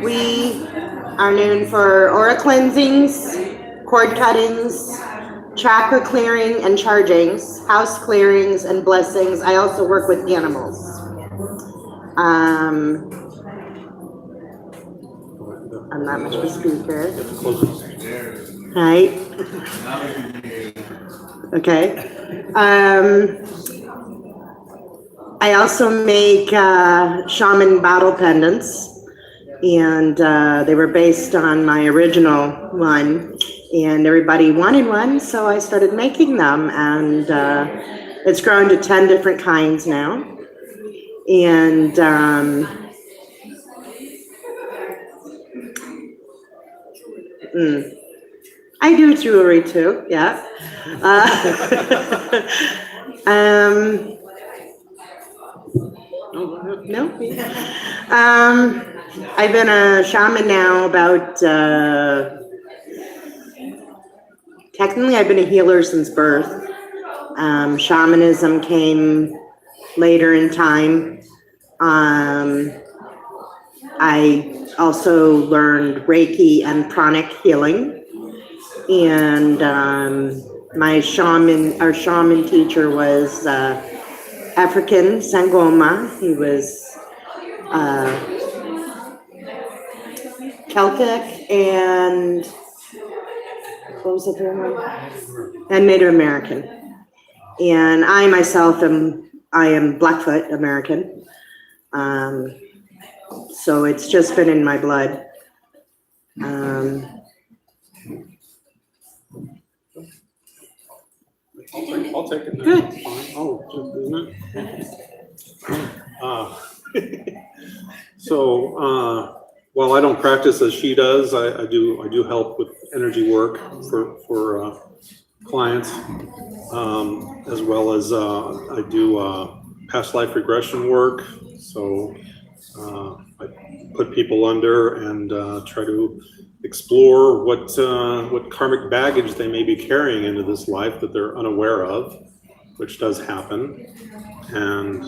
We are known for aura cleansings, cord cuttings, chakra clearing and chargings, house clearings and blessings. I also work with animals. I'm not much of a speaker. Right. Okay. I also make shaman battle pendants, and they were based on my original one, and everybody wanted one, so I started making them, and it's grown to 10 different kinds now. And I do jewelry too, yeah. No. I've been a shaman now about, technically I've been a healer since birth. Shamanism came later in time. I also learned Reiki and pranic healing. And our shaman teacher was African Sangoma. He was Celtic and what was the third one? And Native American. And I myself am Blackfoot American. So it's just been in my blood. I'll take it. Good. Oh, isn't it? So while I don't practice as she does, I do help with energy work for clients, as well as I do past life regression work. So I put people under and try to explore what karmic baggage they may be carrying into this life that they're unaware of, which does happen, and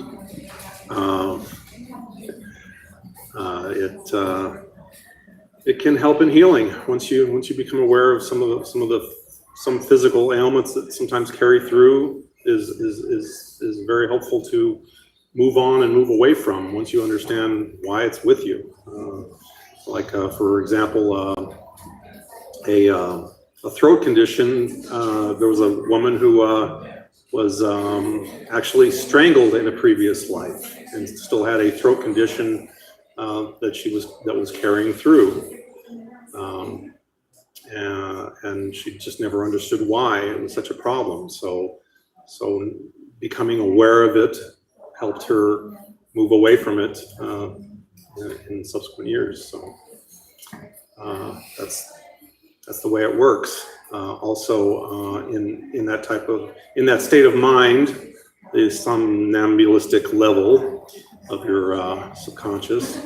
it can help in healing once you become aware of some physical ailments that sometimes carry through. Is very helpful to move on and move away from once you understand why it's with you. For example, a throat condition. There was a woman who was actually strangled in a previous life and still had a throat condition that was carrying through, and she just never understood why it was such a problem. So becoming aware of it helped her move away from it in subsequent years. So that's the way it works. Also, in that state of mind, there's some somnambulistic level of your subconscious.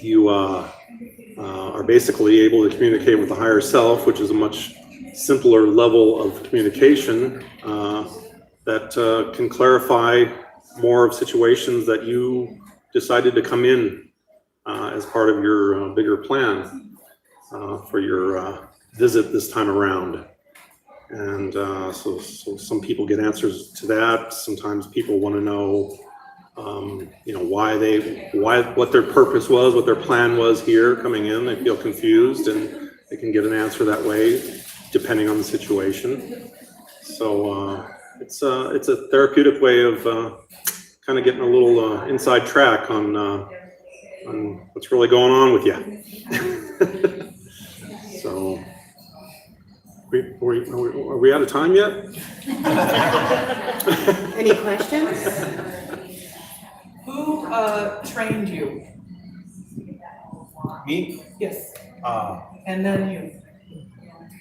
You are basically able to communicate with the higher self, which is a much simpler level of communication that can clarify more of situations that you decided to come in as part of your bigger plan for your visit this time around. And so some people get answers to that. Sometimes people want to know, what their purpose was, what their plan was here coming in. They feel confused, and they can get an answer that way, depending on the situation. So it's a therapeutic way of kind of getting a little inside track on what's really going on with you. So, are we out of time yet? Any questions? Who trained you? Me? Yes. And then you.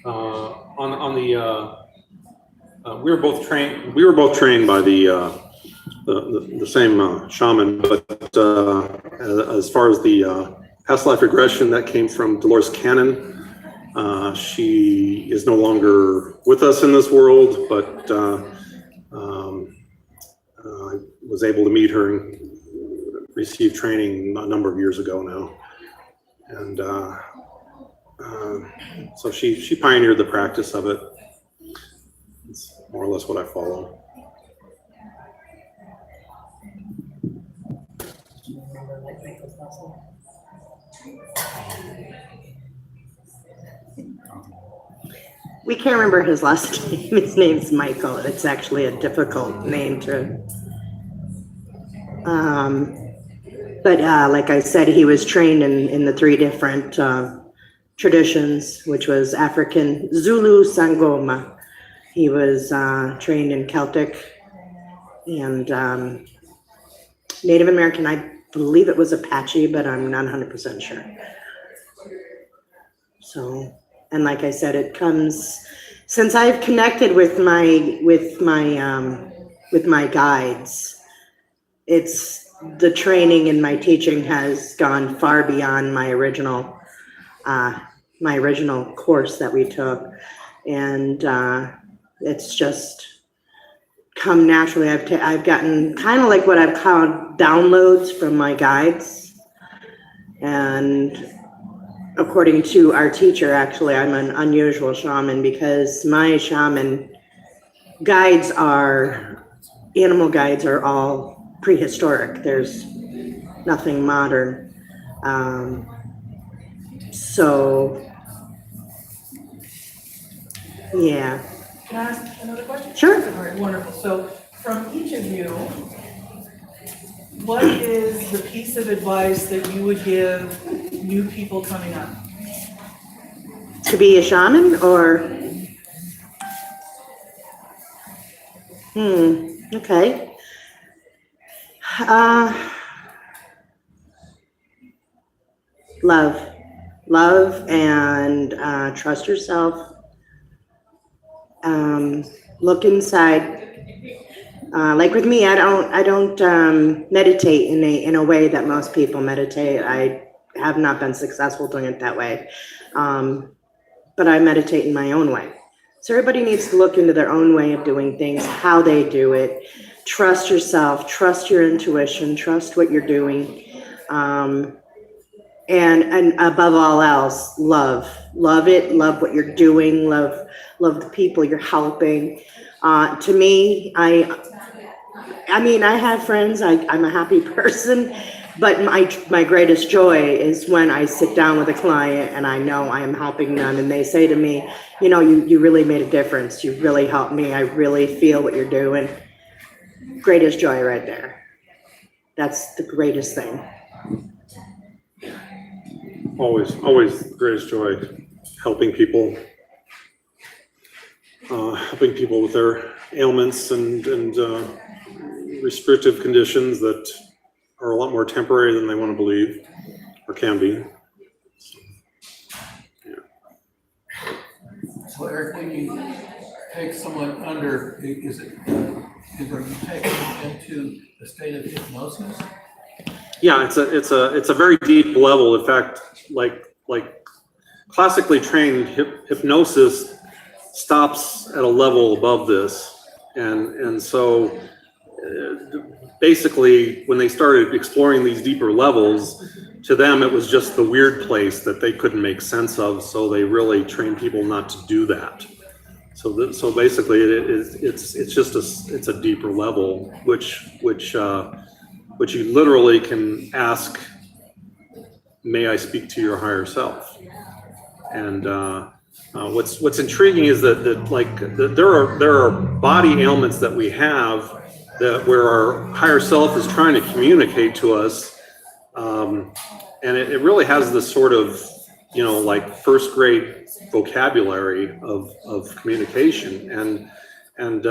On the we were both trained. We were both trained by the same shaman, but as far as the past life regression, that came from Dolores Cannon. She is no longer with us in this world, but I was able to meet her received training a number of years ago now. And so she pioneered the practice of it. It's more or less what I follow. We can't remember his last name. His name's Michael. It's actually a difficult name to. But like I said, he was trained in the three different traditions, which was African, Zulu, Sangoma. He was trained in Celtic and Native American. I believe it was Apache, but I'm not 100% sure. So, and like I said, it comes since I've connected with my guides. It's the training and my teaching has gone far beyond my original course that we took, and it's just come naturally. I've gotten kind of like what I've called downloads from my guides, and according to our teacher, actually, I'm an unusual shaman because my shaman guides animal guides are all prehistoric. There's nothing modern. So, yeah. Can I ask another question? Sure. All right, wonderful. So from each of you, what is the piece of advice that you would give new people coming up? To be a shaman or? Okay. Love and trust yourself. Look inside. Like with me, I don't meditate in a way that most people meditate. I have not been successful doing it that way, but I meditate in my own way. So everybody needs to look into their own way of doing things, how they do it. Trust yourself, trust your intuition, trust what you're doing, and above all else, love it, love what you're doing, love the people you're helping. To me, I mean, I have friends. I'm a happy person, but my greatest joy is when I sit down with a client and I know I am helping them, and they say to me, you really made a difference. You really helped me. I really feel what you're doing. Greatest joy right there. That's the greatest thing. Always the greatest joy, helping people with their ailments and restrictive conditions that are a lot more temporary than they want to believe or can be. So Eric, when you take someone under, are you taking them into a state of hypnosis? Yeah, it's a very deep level. In fact, like classically trained hypnosis stops at a level above this, and so basically when they started exploring these deeper levels, to them it was just the weird place that they couldn't make sense of, so they really trained people not to do that. So basically it's a deeper level, which you literally can ask, may I speak to your higher self? And what's intriguing is that there are body ailments that we have that where our higher self is trying to communicate to us, and it really has this sort of like first grade vocabulary of communication, and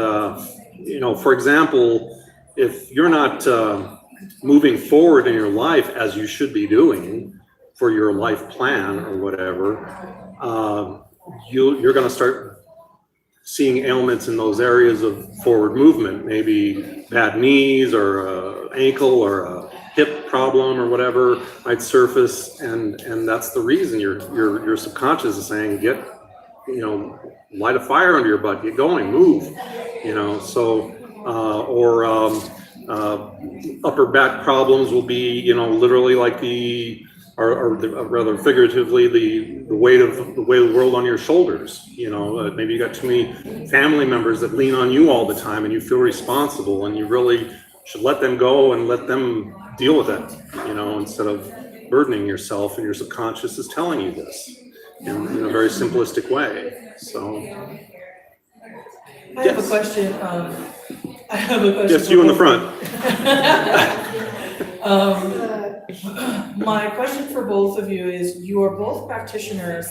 for example, if you're not moving forward in your life as you should be doing for your life plan or whatever, you're going to start seeing ailments in those areas of forward movement, maybe bad knees or ankle or a hip problem or whatever might surface, and that's the reason your subconscious is saying, light a fire under your butt, get going, move, Upper back problems will be, you know, literally like or rather figuratively, the weight of the world on your shoulders. You know, maybe you got too many family members that lean on you all the time, and you feel responsible, and you really should let them go and let them deal with it. You know, instead of burdening yourself, and your subconscious is telling you this in a very simplistic way. So. I have a question. I have a question. Just you in the front. My question for both of you is, you are both practitioners.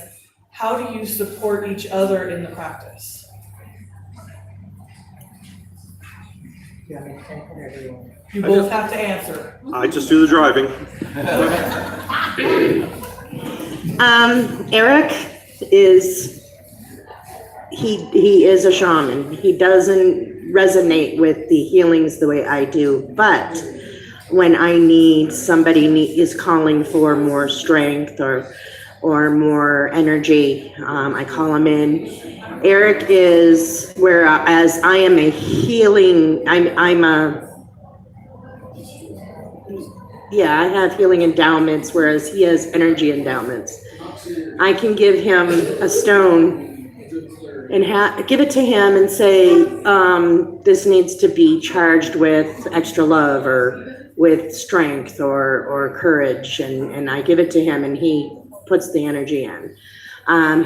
How do you support each other in the practice? You both have to answer. I just do the driving. Eric is, he is a shaman. He doesn't resonate with the healings the way I do, but when I need, somebody is calling for more strength or more energy, I call him in. Eric is, whereas I am a healing, I have healing endowments, whereas he has energy endowments. I can give him a stone and give it to him and say, this needs to be charged with extra love or with strength or courage, and I give it to him and he puts the energy in.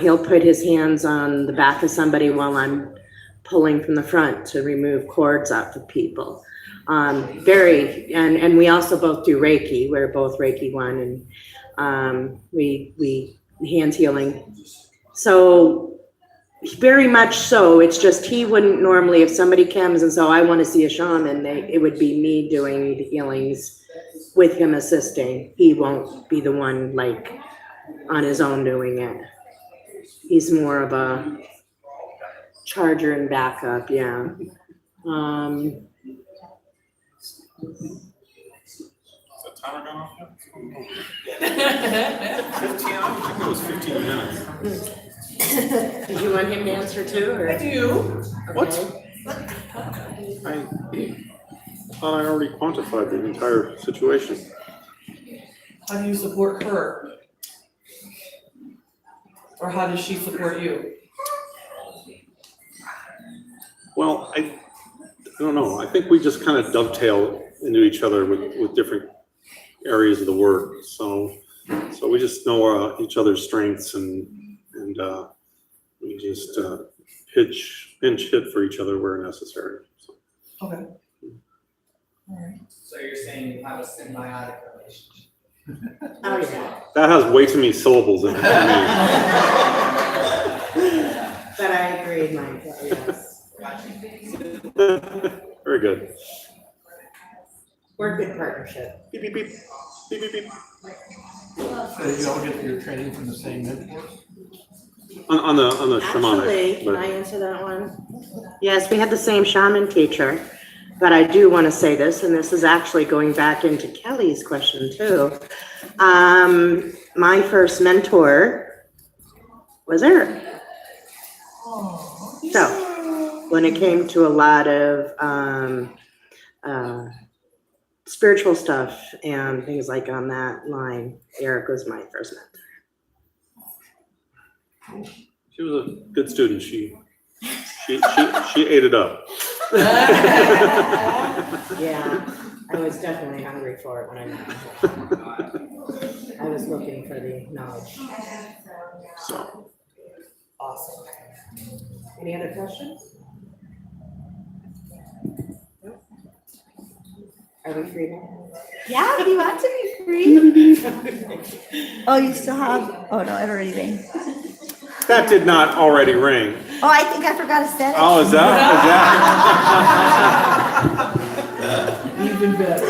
He'll put his hands on the back of somebody while I'm pulling from the front to remove cords off of people. And we also both do Reiki. We're both Reiki 1, and we hands healing. So very much so. It's just he wouldn't normally, if somebody comes and so I want to see a shaman, it would be me doing the healings with him assisting. He won't be the one like on his own doing it. He's more of a charger and backup, yeah. Is that timer gone off yet? 15, I don't think it was 15 minutes. Did you want him to answer too? Or? I do. What? I thought I already quantified the entire situation. How do you support her? Or how does she support you? Well, I don't know. I think we just kind of dovetail into each other with different areas of the work. So we just know each other's strengths and we just pinch hit for each other where necessary. So. Okay. All right. So you're saying you have a symbiotic relationship? Oh, yeah. That has way too many syllables in it. But I agree, Mike, yes. Very good. We're a good partnership. Beep, beep, beep. Beep, beep, beep. So you all get your training from the same mentor? On the shamanic. Actually, can but- I answer that one? Yes, we had the same shaman teacher, but I do want to say this, and this is actually going back into Kelly's question too. My first mentor was Eric. So when it came to a lot of spiritual stuff and things like on that line, Eric was my first mentor. She was a good student. She ate it up. Yeah, I was definitely hungry for it when I met him. I was looking for the knowledge. So Awesome. Any other questions? Nope. Are we free now? Yeah, if you want to be free. Oh, you still have, oh no, it already rang. that did not already ring. Oh, I think I forgot to set it. Oh, is that? Even better.